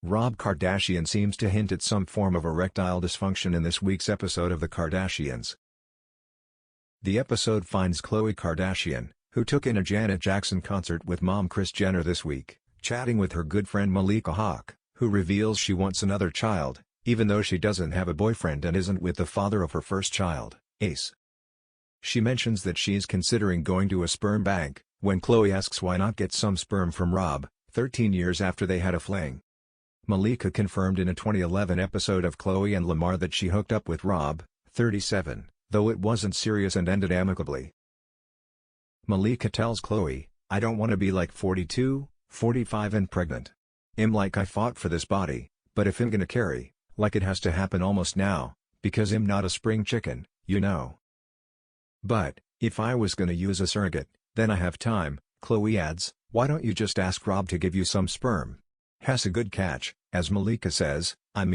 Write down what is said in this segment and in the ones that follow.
Rob Kardashian seems to hint at some form of erectile dysfunction in this week's episode of The Kardashians. The episode finds Khloe Kardashian, who took in a Janet Jackson concert with mom Kris Jenner this week, chatting with her good friend Malika, who reveals she wants another child, even though she doesn't have a boyfriend and isn't with the father of her first child, Ace. She mentions that she's considering going to a sperm bank, when Khloe asks why not get some sperm from Rob, 13 years after they had a fling. Malika confirmed in a 2011 episode of Khloe and Lamar that she hooked up with Rob, 37, though it wasn't serious and ended amicably. Malika tells Khloe, "I don't want to be like 42, 45 and pregnant. Like I fought for this body, but if I'm gonna carry, like it has to happen almost now, because I'm not a spring chicken, you know. But, if I was gonna use a surrogate, then I have time." Khloe adds, "Why don't you just ask Rob to give you some sperm? Has a good catch," as Malika says, as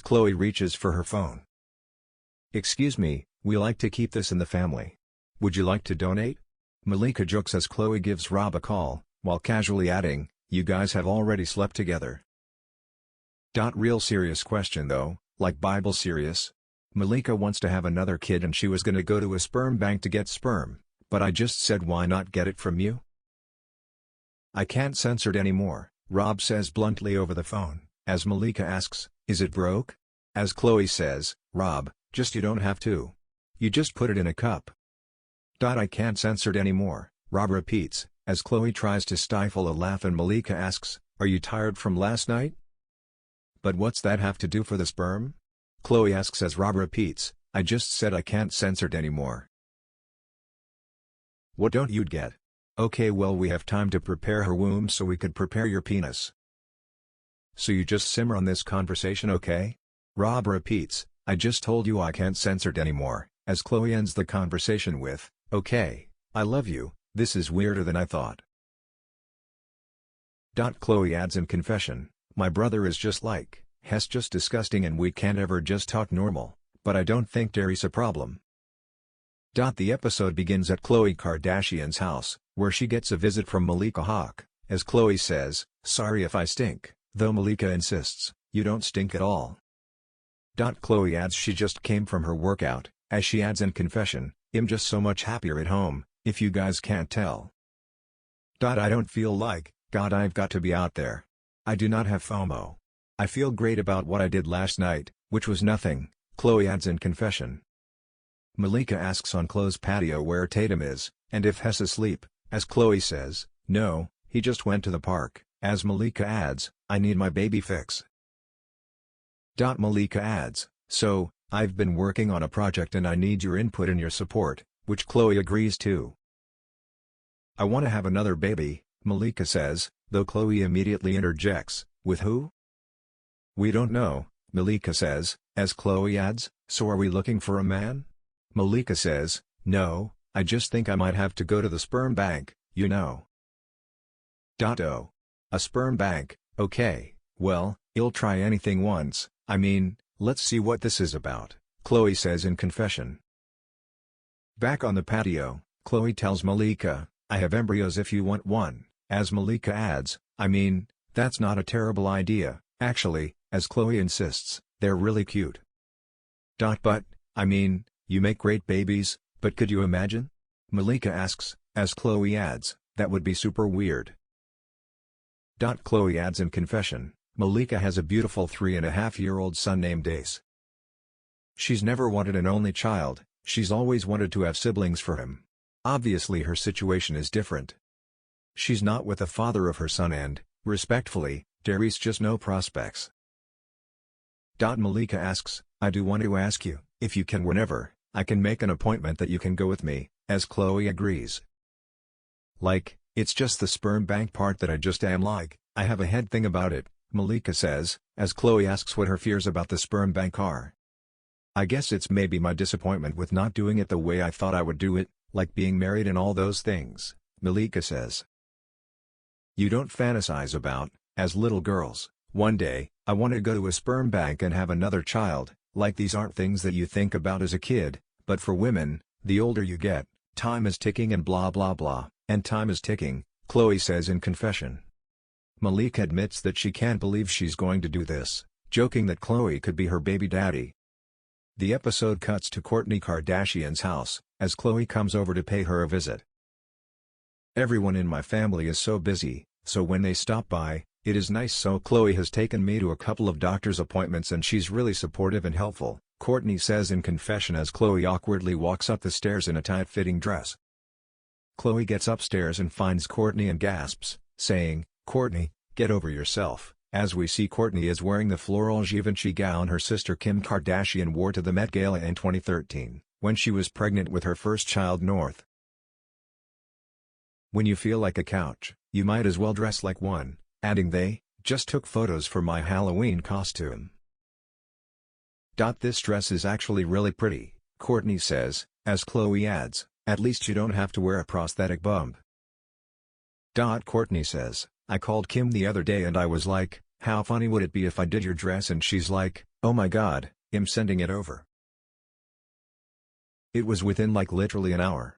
Khloe reaches for her phone. "Excuse me, we like to keep this in the family. Would you like to donate?" Malika jokes as Khloe gives Rob a call, while casually adding, "You guys have already slept together." Real serious question though, like Bible serious. Malika wants to have another kid and she was gonna go to a sperm bank to get sperm, but I just said why not get it from you? "I can't censor it anymore," Rob says bluntly over the phone, as Malika asks, "Is it broke?" As Khloe says, "Rob, you don't have to. You just put it in a cup." "I can't censor it anymore," Rob repeats, as Khloe tries to stifle a laugh and Malika asks, "Are you tired from last night?" "But what's that have to do for the sperm?" Khloe asks as Rob repeats, "I just said I can't censor it anymore." "What don't you get?" "Okay, well we have time to prepare her womb so we could prepare your penis. So you just simmer on this conversation, okay?" Rob repeats, "I just told you I can't censor it anymore," as Khloe ends the conversation with, "Okay, I love you, this is weirder than I thought." Khloe adds in confession, "My brother is just like, Hess, just disgusting and we can't ever just talk normal, but I don't think there's a problem." The episode begins at Khloe Kardashian's house, where she gets a visit from Malika, as Khloe says, "Sorry if I stink," though Malika insists, "You don't stink at all." Khloe adds she just came from her workout, as she adds in confession, "I'm just so much happier at home, if you guys can't tell. I don't feel like, God, I've got to be out there. I do not have FOMO. I feel great about what I did last night, which was nothing," Khloe adds in confession. Malika asks on Khloe's patio where Tatum is, and if Hess is asleep, as Khloe says, "No, he just went to the park," as Malika adds, "I need my baby fix." Malika adds, "So, I've been working on a project and I need your input and your support," which Khloe agrees to. "I want to have another baby," Malika says, though Khloe immediately interjects, "With who?" "We don't know," Malika says, as Khloe adds, "So are we looking for a man?" Malika says, "No, I just think I might have to go to the sperm bank, you know." "Oh. A sperm bank, okay, well, you'll try anything once, let's see what this is about," Khloe says in confession. Back on the patio, Khloe tells Malika, "I have embryos if you want one," as Malika adds, "That's not a terrible idea, actually," as Khloe insists, "They're really cute." But, you make great babies, but could you imagine?" Malika asks, as Khloe adds, "That would be super weird." Khloe adds in confession, Malika has a beautiful 3.5-year-old son named Ace. She's never wanted an only child, she's always wanted to have siblings for him. Obviously her situation is different. She's not with the father of her son and, respectfully, there's just no prospects. Malika asks, "I do want to ask you, if you can whenever, I can make an appointment that you can go with me," as Khloe agrees. "It's just the sperm bank part that I just I have a head thing about it," Malika says, as Khloe asks what her fears about the sperm bank are. "I guess it's maybe my disappointment with not doing it the way I thought I would do it, like being married and all those things," Malika says. "You don't fantasize about, as little girls, one day, I want to go to a sperm bank and have another child, like these aren't things that you think about as a kid, but for women, the older you get, time is ticking and blah blah blah, and time is ticking," Khloe says in confession. Malika admits that she can't believe she's going to do this, joking that Khloe could be her baby daddy. The episode cuts to Kourtney Kardashian's house, as Khloe comes over to pay her a visit. "Everyone in my family is so busy, so when they stop by, it is nice. So Khloe has taken me to a couple of doctor's appointments and she's really supportive and helpful," Kourtney says in confession as Khloe awkwardly walks up the stairs in a tight-fitting dress. Khloe gets upstairs and finds Kourtney and gasps, saying, "Kourtney, get over yourself," as we see Kourtney is wearing the floral Givenchy gown her sister Kim Kardashian wore to the Met Gala in 2013, when she was pregnant with her first child North. "When you feel like a couch, you might as well dress like one," adding they just took photos for my Halloween costume. "This dress is actually really pretty," Kourtney says, as Khloe adds, "at least you don't have to wear a prosthetic bump." Kourtney says, "I called Kim the other day and I was like, how funny would it be if I did your dress, and she's like, oh my god, I'm sending it over." It was within like literally an hour.